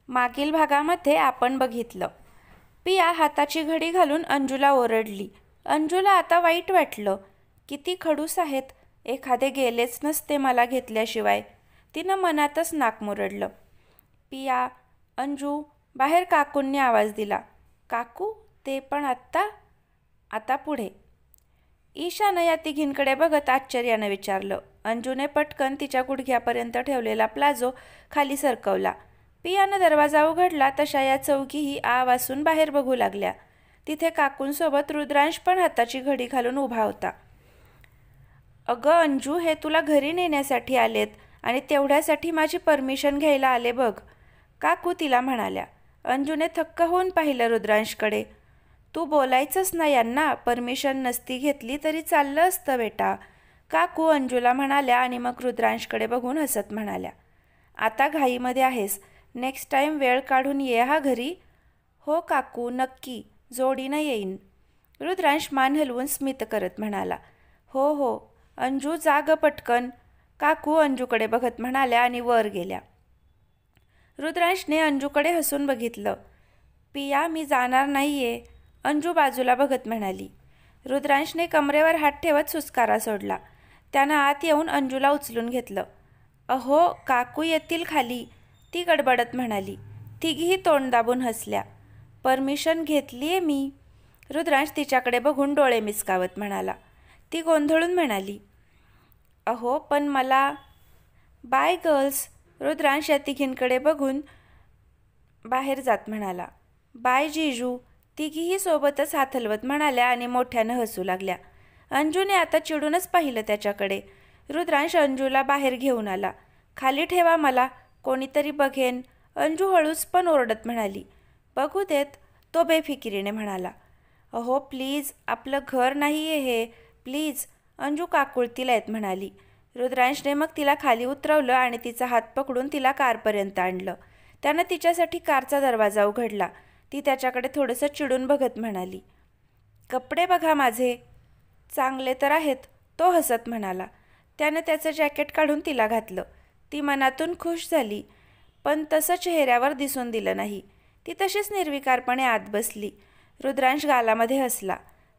मागील भागामध्ये आपण बघितलं, पिया हाताची घडी घालून अंजूला ओरडली. अंजूला आता वाईट वाटलं. किती खडूस आहेत, एखादे गेलेच नसते मला घेतल्याशिवाय. तिनं मनातच नाक मुरडलं. पिया, अंजू, बाहेर काकूंनी आवाज दिला. काकू, ते पण आत्ता? आता पुढे. ईशानं या तिघींकडे बघत आश्चर्यानं विचारलं. अंजूने पटकन तिच्या गुडघ्यापर्यंत ठेवलेला प्लाझो खाली सरकवला. पियानं दरवाजा उघडला तशा या चौघीही आवासून बाहेर बघू लागल्या. तिथे काकूंसोबत रुद्रांश पण हाताची घडी घालून उभा होता. अगं अंजू, हे तुला घरी नेण्यासाठी आलेत आणि तेवढ्यासाठी माझी परमिशन घ्यायला आले बघ, काकू तिला म्हणाल्या. अंजूने थक्क होऊन पाहिलं रुद्रांशकडे. तू बोलायचंच ना यांना, परमिशन नसती घेतली तरी चाललं असतं बेटा, काकू अंजूला म्हणाल्या आणि मग रुद्रांशकडे बघून हसत म्हणाल्या. आता घाईमध्ये आहेस, नेक्स्ट टाईम वेळ काढून ये हा घरी. हो काकू, नक्की, जोडीनं येईन, रुद्रांश मान हलवून स्मित करत म्हणाला. हो हो अंजू, जाग पटकन, काकू अंजूकडे बघत म्हणाल्या आणि वर गेल्या. रुद्रांशने अंजूकडे हसून बघितलं. पिया, मी जाणार नाहीये, अंजू बाजूला बघत म्हणाली. रुद्रांशने कमरेवर हात ठेवत सुस्कारा सोडला. त्यानं आत येऊन अंजूला उचलून घेतलं. अहो, काकू येतील खाली, ती गडबडत म्हणाली. तिघीही तोंड दाबून हसल्या. परमिशन घेतलीये मी, रुद्रांश तिच्याकडे बघून डोळे मिचकावत म्हणाला. ती गोंधळून म्हणाली. अहो पण मला. बाय गर्ल्स, रुद्रांश या तिघींकडे बघून बाहेर जात म्हणाला. बाय जीजू, तिघीही सोबतच हात हलवत म्हणाल्या आणि मोठ्यानं हसू लागल्या. अंजूने आता चिडूनच पाहिलं त्याच्याकडे. रुद्रांश अंजूला बाहेर घेऊन आला. खाली ठेवा मला, कोणीतरी बघेन, अंजू हळूच पण ओरडत म्हणाली. बघू देत, तो बेफिकिरीने म्हणाला. अहो प्लीज, आपलं घर नाही आहे हे, प्लीज, अंजू काकुळतीला येत म्हणाली. रुद्रांशने मग तिला खाली उतरवलं आणि तिचा हात पकडून तिला कारपर्यंत आणलं. त्यानं तिच्यासाठी कारचा दरवाजा उघडला. ती त्याच्याकडे थोडंसं चिडून बघत म्हणाली. कपडे बघा माझे, चांगले तर आहेत, तो हसत म्हणाला. त्यानं त्याचं जॅकेट काढून तिला घातलं. ती मनातून खुश झाली, पण तसं चेहऱ्यावर दिसून दिलं नाही. ती तशीच निर्विकारपणे आत बसली. रुद्रांश गालामध्ये हसला.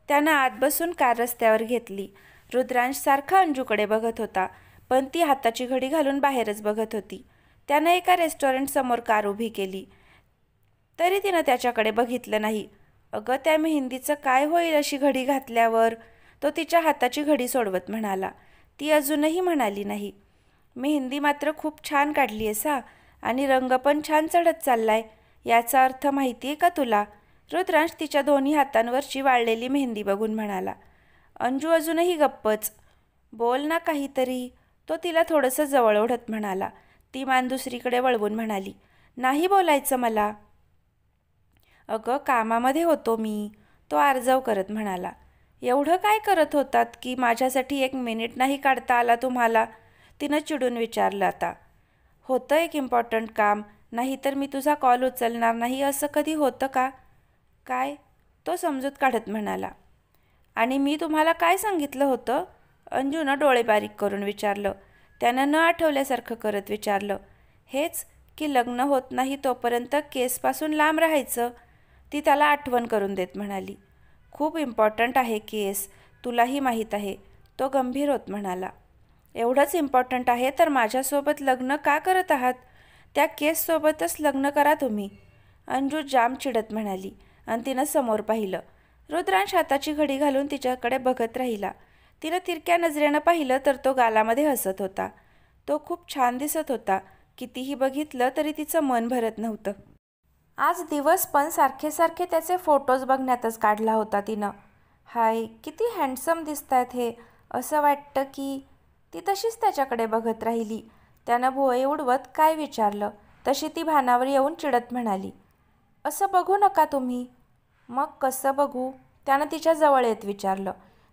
त्यानं आत बसून कार रस्त्यावर घेतली. रुद्रांश सारखा अंजूकडे बघत होता, पण ती हाताची घडी घालून बाहेरच बघत होती. त्यानं एका रेस्टॉरंटसमोर कार उभी केली, तरी तिनं त्याच्याकडे बघितलं नाही. अगं, त्या मेहंदीचं काय होईल अशी घडी घातल्यावर, तो तिच्या हाताची घडी सोडवत म्हणाला. ती अजूनही म्हणाली नाही. मेहंदी मात्र खूप छान काढली आहेस हा, आणि रंग पण छान चढत चाललाय, याचा अर्थ माहिती आहे का तुला, रुद्रांश तिच्या दोन्ही हातांवरची वाळलेली मेहंदी बघून म्हणाला. अंजू अजूनही गप्पच. बोल ना काहीतरी, तो तिला थोडंसं जवळ ओढत म्हणाला. ती मान दुसरीकडे वळवून म्हणाली. नाही बोलायचं मला. अगं, कामामध्ये होतो मी, तो आर्जव करत म्हणाला. एवढं काय करत होतात की माझ्यासाठी 1 मिनिट नाही काढता आला तुम्हाला, तिनं चिडून विचारलं. आता होतं एक इम्पॉर्टंट काम, नाही तर मी तुझा कॉल उचलणार नाही, असं कधी होतं का? काय, तो समजूत काढत म्हणाला. आणि मी तुम्हाला काय सांगितलं होतं, अंजूनं डोळे बारीक करून विचारलं. त्यानं न आठवल्यासारखं करत विचारलं. हेच की लग्न होत नाही तोपर्यंत केसपासून लांब राहायचं, ती त्याला आठवण करून देत म्हणाली. खूप इम्पॉर्टंट आहे केस, तुलाही माहीत आहे, तो गंभीर होत म्हणाला. एवढंच इम्पॉर्टंट आहे तर माझ्यासोबत लग्न का करत आहात, त्या केससोबतच लग्न करा तुम्ही, अंजू जाम चिडत म्हणाली. आणि तिनं समोर पाहिलं. रुद्रांश हाताची घडी घालून तिच्याकडे बघत राहिला. तिनं तिरक्या नजरेनं पाहिलं तर तो गालामध्ये हसत होता. तो खूप छान दिसत होता. कितीही बघितलं तरी तिचं मन भरत नव्हतं. आज दिवस पण सारखे सारखे त्याचे फोटोज बघण्यातच काढला होता तिनं. हाय, किती हँडसम दिसतायत हे, असं वाटतं की. ती तशीच त्याच्याकडे बघत राहिली. त्यानं भुवई उडवत काय विचारलं, तशी ती भानावर येऊन चिडत म्हणाली. असं बघू नका तुम्ही. मग कसं बघू, त्यानं तिच्या जवळ येत विचारलं.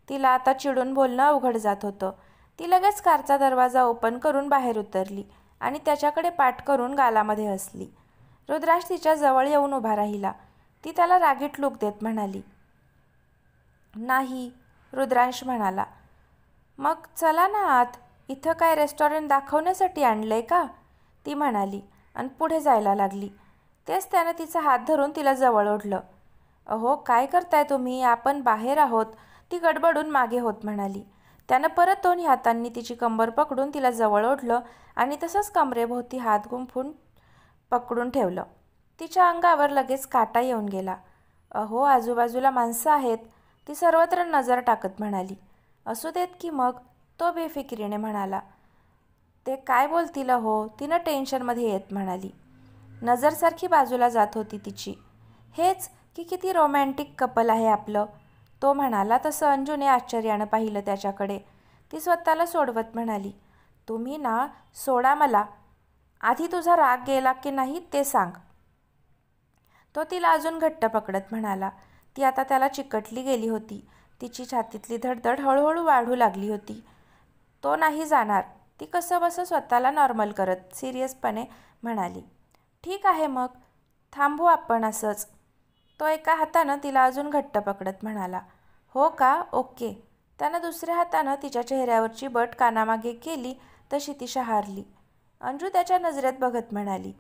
तिला आता चिडून बोलणं अवघड जात होतं. ती लगेच कारचा दरवाजा ओपन करून बाहेर उतरली आणि त्याच्याकडे पाठ करून गालामध्ये हसली. रुद्रांश तिच्या जवळ येऊन उभा राहिला. ती त्याला रागीट लूक देत म्हणाली. नाही, रुद्रांश म्हणाला. मग चला ना आत, इथं काय रेस्टॉरंट दाखवण्यासाठी आणलंय का, ती म्हणाली आणि पुढे जायला लागली. तेच त्यानं तिचा हात धरून तिला जवळ ओढलं. अहो काय करताय तुम्ही, आपण बाहेर आहोत, ती गडबडून मागे होत म्हणाली. त्यानं परत दोन्ही हातांनी तिची कंबर पकडून तिला जवळ ओढलं आणि तसंच कमरेभोवती हात गुंफून पकडून ठेवलं. तिच्या अंगावर लगेच काटा येऊन गेला. अहो आजूबाजूला माणसं आहेत, ती सर्वत्र नजर टाकत म्हणाली. असू देत की मग, तो बेफिकिरीने म्हणाला. ते काय बोलतील हो, तिनं टेन्शनमध्ये येत म्हणाली. नजरसारखी बाजूला जात होती तिची. हेच की किती रोमॅन्टिक कपल आहे आपलं, तो म्हणाला. तसं अंजूने आश्चर्यानं पाहिलं त्याच्याकडे. ती स्वतःला सोडवत म्हणाली. तुम्ही ना सोडा मला, आधी तुझा राग गेला की नाही ते सांग. तो तिला अजून घट्ट पकडत म्हणाला. ती आता त्याला चिकटली गेली होती. तिची छातीतली धडधड हळूहळू वाढू लागली होती. तो नाही जाणार, ती कसंबसं स्वतःला नॉर्मल करत सिरियसपणे म्हणाली. ठीक आहे मग, थांबू आपण असंच. तो एका हातानं तिला अजून घट्ट पकडत म्हणाला. हो का, ओके. त्यानं दुसऱ्या हातानं तिच्या चेहऱ्यावरची बट कानामागे केली तशी ती शहारली. अंजू त्याच्या नजरेत बघत म्हणाली.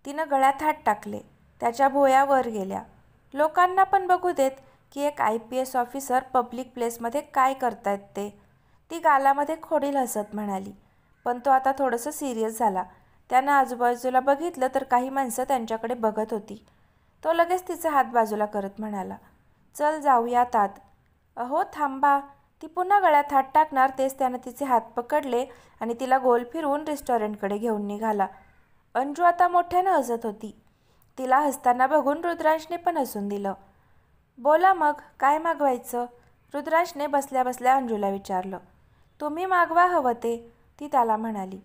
तिनं गळ्यात हात टाकले. त्याच्या भुवया वर गेल्या. लोकांना पण बघू देत की एक IPS ऑफिसर पब्लिक प्लेसमध्ये काय करतायत ते, ती गालामध्ये खोडील हसत म्हणाली. पण तो आता थोडंसं सिरियस झाला. त्यानं आजूबाजूला बघितलं तर काही माणसं त्यांच्याकडे बघत होती. तो लगेच तिचा हात बाजूला करत म्हणाला. चल जाऊयात आत. अहो थांबा, ती पुन्हा गळ्यात हात टाकणार तेच त्यानं तिचे हात पकडले आणि तिला गोल फिरवून रेस्टॉरंटकडे घेऊन निघाला. अंजू आता मोठ्यानं हसत होती. तिला हसताना बघून रुद्रांशने पण हसून दिलं. बोला मग, काय मागवायचं, रुद्रांशने बसल्या बसल्या अंजूला विचारलं. तुम्ही मागवा हवं ते, ती त्याला म्हणाली.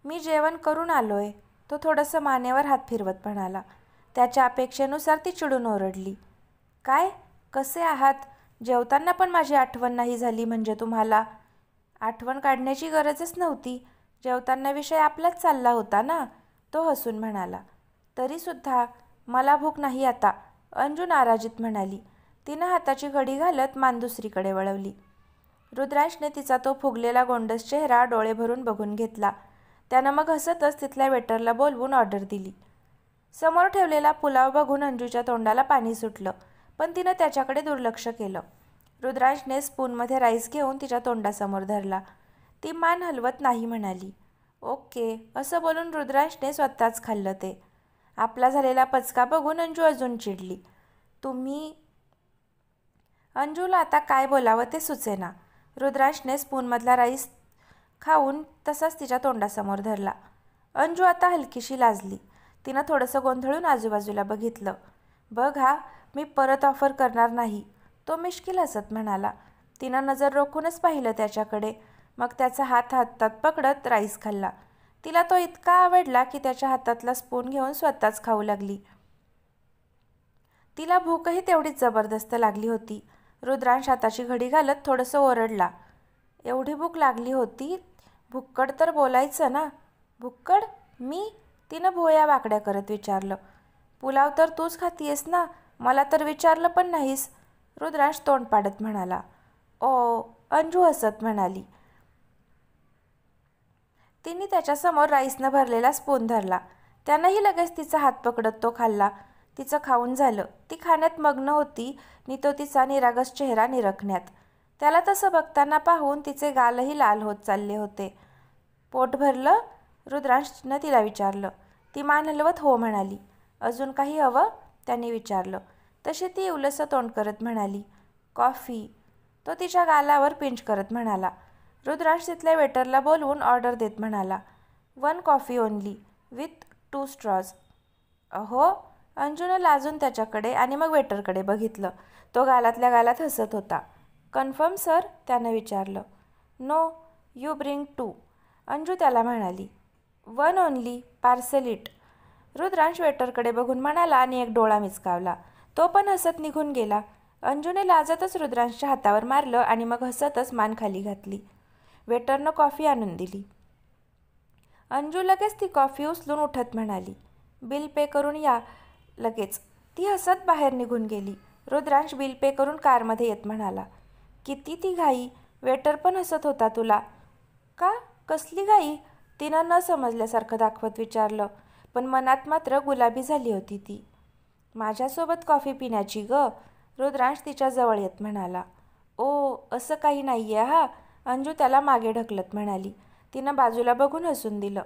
मी जेवण करून आलोय, तो थोडंसं मानेवर हात फिरवत म्हणाला. त्याच्या अपेक्षेनुसार ती चिडून ओरडली. काय, कसे आहात, जेवताना पण माझी आठवण नाही झाली म्हणजे तुम्हाला? आठवण काढण्याची गरजच नव्हती, जेवताना विषय आपलाच चालला होता ना, तो हसून म्हणाला. तरीसुद्धा मला भूक नाही आता, अंजू नाराजीत म्हणाली. तिनं हाताची घडी घालत मान दुसरीकडे वळवली. रुद्रांशने तिचा तो फुगलेला गोंडस चेहरा डोळे भरून बघून घेतला. त्यानं मग हसतच तिथल्या वेटरला बोलवून ऑर्डर दिली. समोर ठेवलेला पुलाव बघून अंजूच्या तोंडाला पाणी सुटलं, पण तिनं त्याच्याकडे दुर्लक्ष केलं. रुद्रांशने स्पूनमध्ये राईस घेऊन तिच्या तोंडासमोर धरला. ती मान हलवत नाही म्हणाली. ओके, असं बोलून रुद्रांशने स्वतःच खाल्लं ते. आपला झालेला पचका बघून अंजू अजून चिडली. तुम्ही, अंजूला आता काय बोलावं ते सुचेना. रुद्रांशने स्पूनमधला राईस खाऊन तसाच तिच्या तोंडासमोर धरला. अंजू आता हलकीशी लाजली. तिनं थोडंसं गोंधळून आजूबाजूला बघितलं. बघ हा, मी परत ऑफर करणार नाही, तो मिश्किल हसत म्हणाला. तिनं नजर रोखूनच पाहिलं त्याच्याकडे, मग त्याचा हात हातात पकडत राईस खाल्ला. तिला तो इतका आवडला की त्याच्या हातातला स्पून घेऊन स्वतःच खाऊ लागली. तिला भूकही तेवढीच जबरदस्त लागली होती. रुद्रांश हाताची घडी घालत थोडंसं ओरडला. एवढी भूक लागली होती, भुक्कड तर बोलायचं ना. भुक्कड? मी? तिनं भुवया वाकड्या करत विचारलं. पुलाव तर तूच खातीयस ना, मला तर विचारलं पण नाहीस, रुद्रांश तोंड पाडत म्हणाला. ओ, अंजू हसत म्हणाली. तिने त्याच्यासमोर राईसनं भरलेला स्पून धरला. त्यानंही लगेच तिचा हात पकडत तो खाल्ला. तिचं खाऊन झालं. ती खाण्यात मग्न होती नि तो तिचा निरागस चेहरा निरखण्यात. त्याला तसं बघताना पाहून तिचे गालही लाल होत चालले होते. पोट भरलं, रुद्रांशनं तिला विचारलं. ती मान हलवत हो म्हणाली. अजून काही हवं, त्याने विचारलं. तशी ती उलसं तोंड करत म्हणाली. कॉफी, तो तिच्या गालावर पिंच करत म्हणाला. रुद्रांश तिथल्या वेटरला बोलवून ऑर्डर देत म्हणाला. 1 कॉफी ओनली विथ 2 स्ट्रॉज. अहो, अंजूनं लाजून त्याच्याकडे आणि मग वेटरकडे बघितलं. तो गालातल्या गालात हसत होता. कन्फर्म सर, त्यानं विचारलं. नो, यू ब्रिंग 2, अंजू त्याला म्हणाली. 1 ओनली, पार्सल इट, रुद्रांश वेटरकडे बघून म्हणाला आणि एक डोळा मिचकावला. तो पण हसत निघून गेला. अंजूने लाजतच रुद्रांशच्या हातावर मारलं आणि मग हसतच मान खाली घातली. वेटरनं कॉफी आणून दिली. अंजू लगेच ती कॉफी उचलून उठत म्हणाली. बिल पे करून या लगेच. ती हसत बाहेर निघून गेली. रुद्रांश बिल पे करून कारमध्ये येत म्हणाला. किती ती घाई, वेटर पण हसत होता तुला का? कसली घाई, तिनं न समजल्यासारखं दाखवत विचारलं. पण मनात मात्र गुलाबी झाली होती ती. माझ्यासोबत कॉफी पिण्याची ग, रुद्रांश तिच्या जवळ येत म्हणाला. ओ असं काही नाही आहे हा, अंजू त्याला मागे ढकलत म्हणाली. तिनं बाजूला बघून हसून दिलं.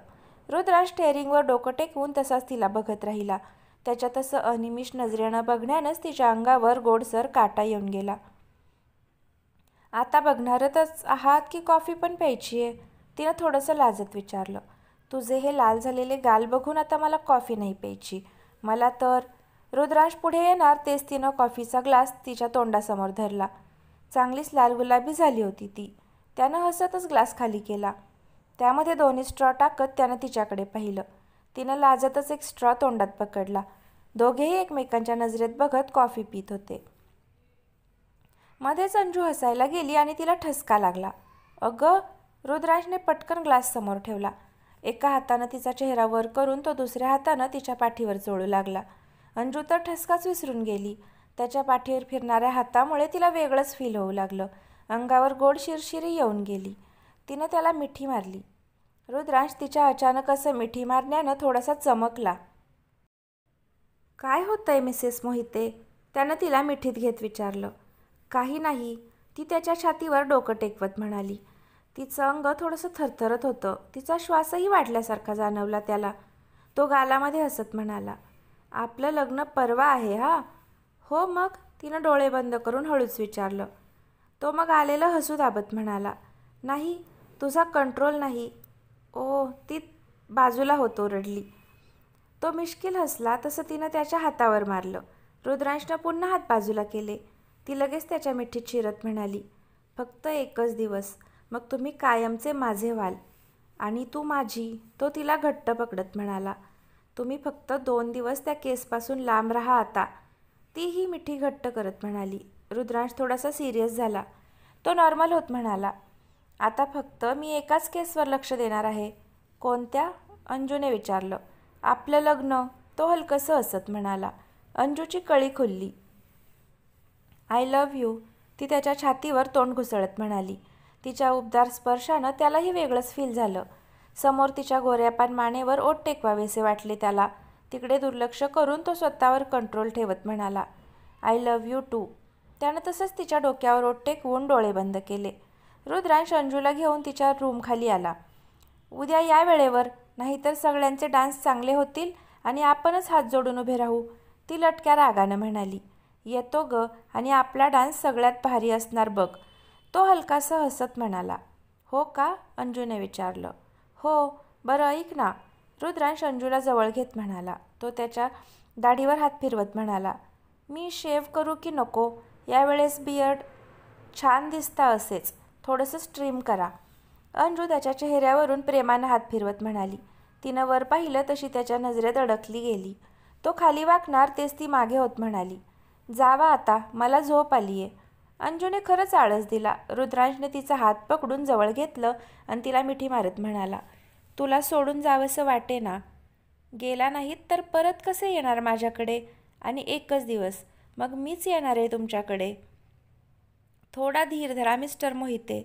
रुद्रांश स्टेअरिंगवर डोकं टेकवून तसाच तिला बघत राहिला. त्याच्या तसं अनिमिष नजरेनं बघण्यानंच तिच्या अंगावर गोडसर काटा येऊन गेला. आता बघणारच आहात की कॉफी पण प्यायची आहे, तिनं थोडंसं लाजत विचारलं. तुझे हे लाल झालेले गाल बघून आता मला कॉफी नाही प्यायची, मला तर. रुद्रांश पुढे येणार तेच तिनं कॉफीचा ग्लास तिच्या तोंडासमोर धरला. चांगलीच लाल गुलाबी झाली होती ती. त्यानं हसतच ग्लास खाली केला. त्यामध्ये दोन्ही स्ट्रॉ टाकत त्यानं तिच्याकडे पाहिलं. तिनं लाजतच एक स्ट्रॉ तोंडात पकडला. दोघेही एकमेकांच्या नजरेत बघत कॉफी पित होते. मध्येच अंजू हसायला गेली आणि तिला ठसका लागला. अगं, रुद्रांशने पटकन ग्लास समोर ठेवला. एका हातानं तिचा चेहरा वर करून तो दुसऱ्या हातानं तिच्या पाठीवर चोळू लागला. अंजू तर ठसकाच विसरून गेली. त्याच्या पाठीवर फिरणाऱ्या हातामुळे तिला वेगळंच फील होऊ लागलं. अंगावर गोड शिरशिरी येऊन गेली. तिनं त्याला मिठी मारली. रुद्रांश तिच्या अचानक असं मिठी मारण्यानं थोडासा चमकला. काय होतंय मिसेस मोहिते, त्यानं तिला मिठीत घेत विचारलं. काही नाही, ती त्याच्या छातीवर डोकं टेकवत म्हणाली. तिचं अंग थोडंसं थरथरत होतं. तिचा श्वासही वाढल्यासारखा जाणवला त्याला. तो गालामध्ये हसत म्हणाला. आपलं लग्न परवा आहे हा? हो मग, तिनं डोळे बंद करून हळूच विचारलं. तो मग आलेलं हसू दाबत म्हणाला. नाही, तुझा कंट्रोल नाही. ओ, ती बाजूला होतो रडली. तो मिश्किल हसला तसं तिनं त्याच्या हातावर मारलं. रुद्रांशनं पुन्हा हात बाजूला केले. ती लगेच त्याच्या मिठीत शिरत म्हणाली. फक्त एकच दिवस, मग तुम्ही कायमचे माझे व्हाल आणि तू माझी. तो तिला घट्ट पकडत म्हणाला. तुम्ही फक्त 2 दिवस त्या केसपासून लांब राहा आता, ती ही मिठी घट्ट करत म्हणाली. रुद्रांश थोडासा सिरियस झाला. तो नॉर्मल होत म्हणाला. आता फक्त मी एकाच केसवर लक्ष देणार आहे. कोणत्या? अंजूने विचारलं. आपलं लग्न, तो हलकंसं हसत म्हणाला. अंजूची कळी खुलली. आय लव्ह यू, ती त्याच्या छातीवर तोंड घुसळत म्हणाली. तिच्या उबदार स्पर्शानं त्यालाही वेगळंच फील झालं. समोर तिच्या गोऱ्यापान मानेवर ओठ टेकवावेसे वाटले त्याला. तिकडे दुर्लक्ष करून तो स्वतःवर कंट्रोल ठेवत म्हणाला. I love you too. त्यानं तसंच तिच्या डोक्यावर ओठ टेकवून डोळे बंद केले. रुद्रांश अंजूला घेऊन तिच्या रूमखाली आला. उद्या या वेळेवर, नाहीतर सगळ्यांचे डान्स चांगले होतील आणि आपणच हात जोडून उभे राहू, ती लटक्या रागानं म्हणाली. येतो ग, आणि आपला डान्स सगळ्यात भारी असणार बघ, तो हलकासा हसत म्हणाला. हो का? अंजूने विचारलं. हो, बरं ऐक ना, रुद्रांश अंजूला जवळ घेत म्हणाला. तो त्याच्या दाढीवर हात फिरवत म्हणाला. मी शेव करू की नको? यावेळेस बियर्ड छान दिसता असेच, थोडंसं स्ट्रीम करा. अंजू त्याच्या चेहऱ्यावरून प्रेमानं हात फिरवत म्हणाली. तिनं वर पाहिलं तशी त्याच्या नजरेत अडकली गेली. तो खाली वाकणार तेच ती मागे होत म्हणाली. जावा आता, मला झोप आली आहे. अंजूने खरंच आळस दिला. रुद्रांशने तिचा हात पकडून जवळ घेतलं आणि तिला मिठी मारत म्हणाला. तुला सोडून जावंसं वाटे ना? गेला नाहीत तर परत कसे येणार माझ्याकडे? आणि एकच दिवस, मग मीच येणार आहे तुमच्याकडे. थोडा धीर धरा मिस्टर मोहिते,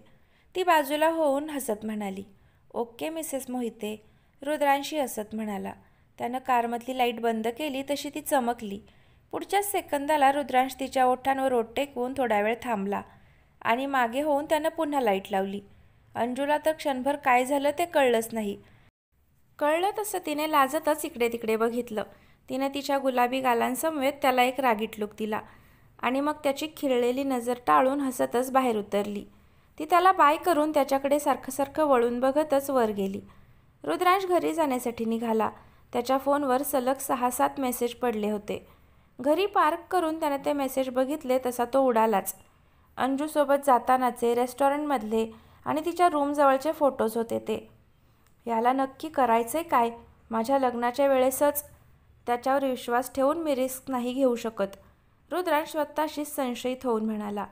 ती बाजूला होऊन हसत म्हणाली. ओके मिसेस मोहिते, रुद्रांशी हसत म्हणाला. त्यानं कारमधली लाईट बंद केली तशी ती चमकली. पुढच्याच सेकंदाला रुद्रांश तिच्या ओठांवर ओठ टेकवून थोडा वेळ थांबला आणि मागे होऊन त्यानं पुन्हा लाईट लावली. अंजूला तर क्षणभर काय झालं ते कळलंच नाही. कळलं तसं तिने लाजतच इकडे तिकडे बघितलं. तिने तिच्या गुलाबी गालांसमवेत त्याला एक रागीट लूक दिला आणि मग त्याची खिळलेली नजर टाळून हसतच बाहेर उतरली. ती त्याला बाय करून त्याच्याकडे सारखं सारखं वळून बघतच वर गेली. रुद्रांश घरी जाण्यासाठी निघाला. त्याच्या फोनवर सलग 6-7 मेसेज पडले होते. घरी पार्क करून त्याने ते मेसेज बघितले तसा तो उडालाच. अंजूसोबत जातानाचे, रेस्टॉरंटमधले आणि तिच्या रूमजवळचे फोटोज होते ते. याला नक्की करायचे काय? माझ्या लग्नाच्या वेळेसच. त्याच्यावर विश्वास ठेवून मी रिस्क नाही घेऊ शकत, रुद्रांश स्वतःशीच संशयित होऊन म्हणाला.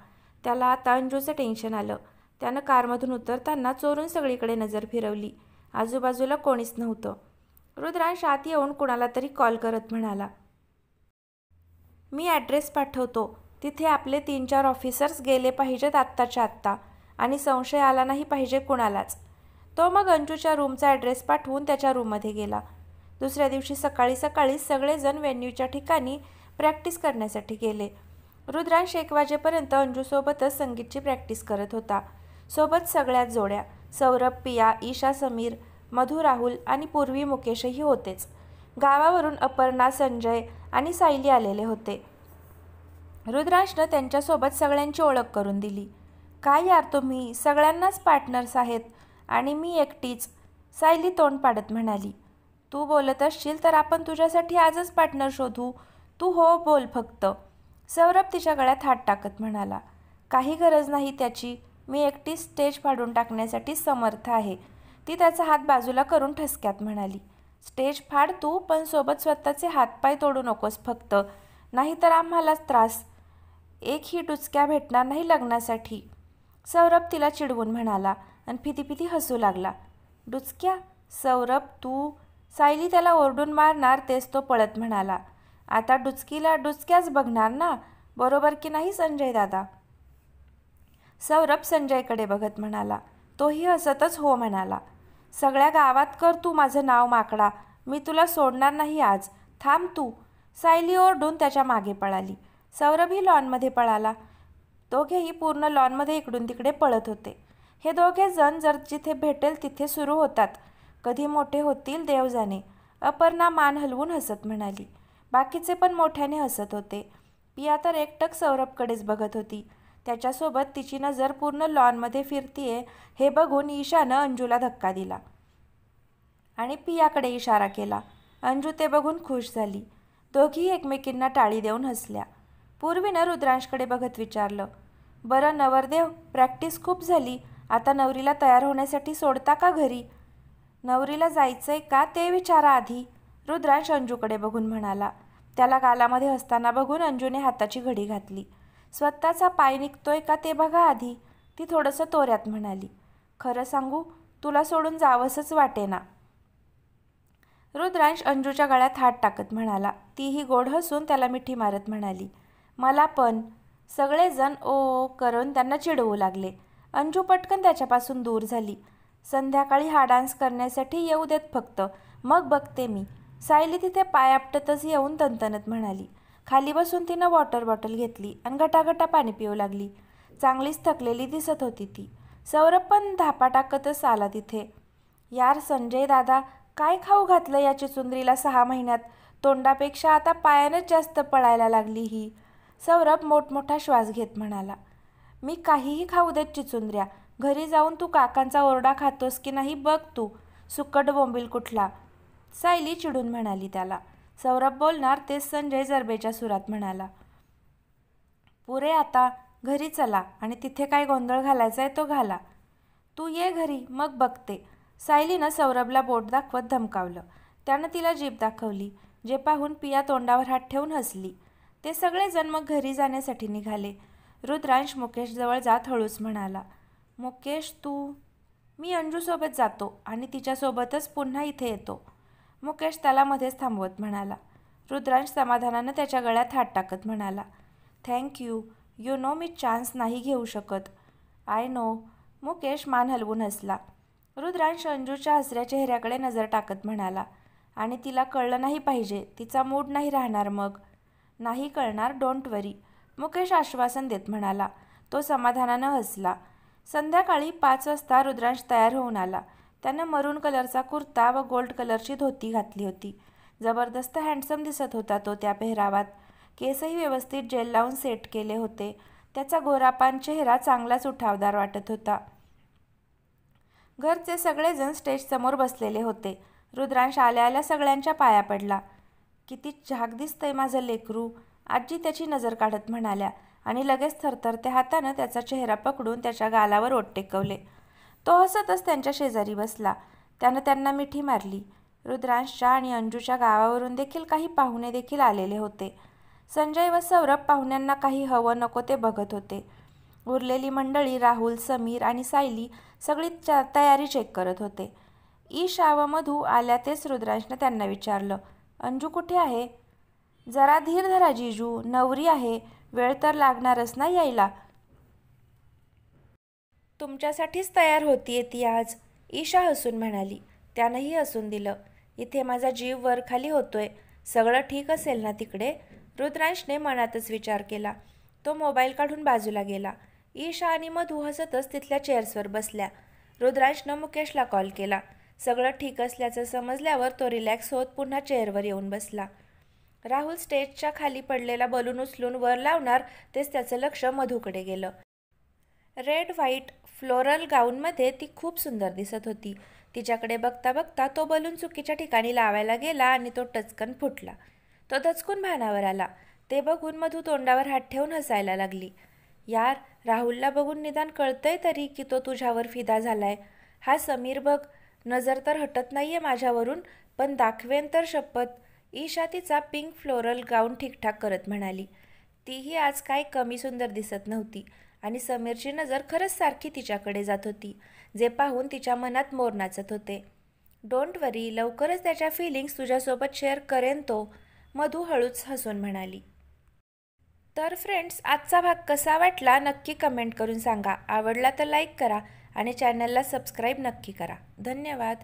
त्याला आता अंजूचं टेन्शन आलं. त्यानं कारमधून उतरताना चोरून सगळीकडे नजर फिरवली. आजूबाजूला कोणीच नव्हतं. रुद्रांश आत येऊन कुणाला तरी कॉल करत म्हणाला. मी ॲड्रेस पाठवतो, तिथे आपले 3-4 ऑफिसर्स गेले पाहिजेत आत्ताच्या आत्ता आणि संशय आला नाही पाहिजे कुणालाच. तो मग अंजूच्या रूमचा ॲड्रेस पाठवून त्याच्या रूममध्ये गेला. दुसऱ्या दिवशी सकाळी सकाळी सगळेजण व्हेन्यूच्या ठिकाणी प्रॅक्टिस करण्यासाठी गेले. रुद्रांश 1 वाजेपर्यंत अंजूसोबतच संगीतची प्रॅक्टिस करत होता. सोबत सगळ्याच जोड्या सौरभ, पिया, ईशा, समीर, मधु, राहुल आणि पूर्वी मुकेशही होतेच. गावावरून अपर्णा, संजय आणि सायली आलेले होते. रुद्रांशनं त्यांच्यासोबत सगळ्यांची ओळख करून दिली. काय यार, तुम्ही सगळ्यांनाच पार्टनर्स आहेत आणि मी एकटीच, सायली तोंड पाडत म्हणाली. तू बोलत असशील तर आपण तुझ्यासाठी आजच पार्टनर शोधू. तू हो बोल फक्त, सौरभ तिच्या गळ्यात हात टाकत म्हणाला. काही गरज नाही त्याची, मी एकटीच स्टेज फाडून टाकण्यासाठी समर्थ आहे, ती त्याचा हात बाजूला करून ठसक्यात म्हणाली. स्टेज फाड तू, पण सोबत स्वतःचे हातपाय तोडू नकोस फक्त, नाहीतर आम्हालाच त्रास. एकही डुचक्या भेटणार नाही लग्नासाठी, सौरभ तिला चिडवून म्हणाला आणि फितीफिती हसू लागला. डुचक्या? सौरभ तू, सायली त्याला ओरडून मारणार तेच तो पळत म्हणाला. आता डुचकीला डुचक्याच बघणार ना, बरोबर की नाही संजय दादा? सौरभ संजयकडे बघत म्हणाला. तोही हसतच हो म्हणाला. सगळ्या गावात कर तू माझं नाव माकडा, मी तुला सोडणार नाही आज, थांब तू, सायली ओरडून त्याच्या मागे पळाली. सौरभही लॉनमध्ये पळाला. दोघेही पूर्ण लॉनमध्ये इकडून तिकडे पळत होते. हे दोघे जण जर जिथे भेटेल तिथे सुरू होतात, कधी मोठे होतील देव जाणे, अपर्णा मान हलवून हसत म्हणाली. बाकीचे पण मोठ्याने हसत होते. पिया तर एकटक सौरभकडेच बघत होती. त्याच्यासोबत तिची नजर पूर्ण लॉनमध्ये फिरतीये हे बघून ईशानं अंजूला धक्का दिला आणि पियाकडे इशारा केला. अंजू ते बघून खुश झाली. दोघीही एकमेकींना टाळी देऊन हसल्या. पूर्वीनं रुद्रांशकडे बघत विचारलं. बरं नवरदेव, प्रॅक्टिस खूप झाली, आता नवरीला तयार होण्यासाठी सोडता का घरी? नवरीला जायचंय का ते विचारा आधी, रुद्रांश अंजूकडे बघून म्हणाला. त्याला गालामध्ये हसताना बघून अंजूने हाताची घडी घातली. स्वतःचा पाय निघतोय का ते बघा आधी, ती थोडंसं तोऱ्यात म्हणाली. खरं सांगू, तुला सोडून जावंसच वाटेना, रुद्रांश अंजूच्या गळ्यात हात टाकत म्हणाला. तीही गोड हसून त्याला मिठी मारत म्हणाली. मला पण, सगळेजण ओ करून त्यांना चिडवू लागले. अंजू पटकन त्याच्यापासून दूर झाली. संध्याकाळी हा डान्स करण्यासाठी येऊ देत फक्त, मग बघते मी, सायली तिथे पाय आपटतच येऊन तनतनत म्हणाली. खाली बसून तिनं वॉटर बॉटल घेतली आणि घटाघटा पाणी पिऊ लागली. चांगलीच थकलेली दिसत होती ती. सौरभ पण धापा टाकतच आला तिथे. यार संजय दादा, काय खाऊ घातलं या चिचुंद्रीला 6 महिन्यात, तोंडापेक्षा आता पायानंच जास्त पळायला लागली ही, सौरभ मोठमोठा श्वास घेत म्हणाला. मी काहीही खाऊ देत चिचुंद्र्या, घरी जाऊन तू काकांचा ओरडा खातोस की नाही बघ तू, सुकट बोंबील कुठला, सायली चिडून म्हणाली त्याला. सौरभ बोलणार तेच संजय जरबेच्या सुरात म्हणाला. पुरे आता घरी चला आणि तिथे काय गोंधळ घालायचा आहे तो घाला, तू ये घरी मग बघते, सायलीनं सौरभला बोट दाखवत धमकावलं. त्यानं तिला जीभ दाखवली, जे पाहून पिया तोंडावर हात ठेवून हसली. ते सगळेजण मग घरी जाण्यासाठी निघाले. रुद्रांश मुकेशजवळ जात हळूच म्हणाला. मुकेश तू? मी अंजूसोबत जातो आणि तिच्यासोबतच पुन्हा इथे येतो, मुकेश त्याला मध्येच थांबवत म्हणाला. रुद्रांश समाधानानं त्याच्या गळ्यात हात टाकत म्हणाला. Thank you, you know me chance नाही घेऊ शकत. आय नो, मुकेश मान हलवून हसला. रुद्रांश अंजूच्या हसऱ्या चेहऱ्याकडे नजर टाकत म्हणाला. आणि तिला कळलं नाही पाहिजे, तिचा मूड नाही राहणार मग. नाही कळणार, डोंट वरी, मुकेश आश्वासन देत म्हणाला. तो समाधानानं हसला. संध्याकाळी 5 वाजता रुद्रांश तयार होऊन आला. त्यानं मरून कलरचा कुर्ता व गोल्ड कलरची धोती घातली होती. जबरदस्त हँडसम दिसत होता तो त्या पेहरावात. केसही व्यवस्थित जेल लावून सेट केले होते. त्याचा गोरापान चेहरा चांगलाच उठावदार वाटत होता. घरचे सगळेजण स्टेजसमोर बसलेले होते. रुद्रांश आल्या आल्या सगळ्यांच्या पाया पडला. किती झाक दिसतंय माझं लेकरू, आजी त्याची नजर काढत म्हणाल्या आणि लगेच थरथरत्या हातानं त्याचा चेहरा पकडून त्याच्या गालावर ओठ टेकवले. तो हसतच त्यांच्या शेजारी बसला. त्यानं त्यांना मिठी मारली. रुद्रांशच्या आणि अंजूच्या गावावरून देखील काही पाहुणे देखील आलेले होते. संजय व सौरभ पाहुण्यांना काही हवं नको ते बघत होते. उरलेली मंडळी राहुल, समीर आणि सायली सगळी तयारी चेक करत होते. ईशा व मधू आल्या तेच रुद्रांशनं त्यांना विचारलं. अंजू कुठे आहे? जरा धीर धरा जीजू, नवरी आहे, वेळ तर लागणारच ना यायला. तुमच्यासाठीच तयार होतीये ती आज, ईशा हसून म्हणाली. त्यानंही हसून दिलं. इथे माझा जीव वर खाली होतोय. सगळं ठीक असेल ना तिकडे? रुद्रांशने मनातच विचार केला. तो मोबाईल काढून बाजूला गेला. ईशा आणि मधू हसतच तिथल्या चेअर्सवर बसल्या. रुद्रांशनं मुकेशला कॉल केला. सगळं ठीक असल्याचं समजल्यावर तो रिलॅक्स होत पुन्हा चेअरवर येऊन बसला. राहुल स्टेजच्या खाली पडलेला बलून उचलून वर लावणार तेच त्याचं लक्ष मधूकडे गेलं. रेड व्हाईट फ्लोरल गाऊनमध्ये ती खूप सुंदर दिसत होती. तिच्याकडे बघता बघता तो बलून चुकीच्या ठिकाणी लावायला गेला आणि तो टचकन फुटला. तो दचकून भानावर आला. ते बघून मधू तोंडावर हात ठेवून हसायला लागली. यार, राहुलला बघून निदान कळतंय तरी की तो तुझ्यावर फिदा झालाय. हा समीर बघ, नजर तर हटत नाहीये माझ्यावरून, पण दाखवेन तर शपथ. ईशा तिचा पिंक फ्लोरल गाऊन ठीकठाक करत म्हणाली. तीही आज काही कमी सुंदर दिसत नव्हती आणि समीरची नजर खरंच सारखी तिच्याकडे जात होती, जे पाहून तिच्या मनात मोर नाचत होते. डोंट वरी, लवकरच त्याच्या फिलिंग्स तुझ्यासोबत शेअर करेन तो, मधू हळूच हसून म्हणाली. तर फ्रेंड्स, आजचा भाग कसा वाटला नक्की कमेंट करून सांगा. आवडला तर लाईक करा आणि चॅनलला सबस्क्राईब नक्की करा. धन्यवाद.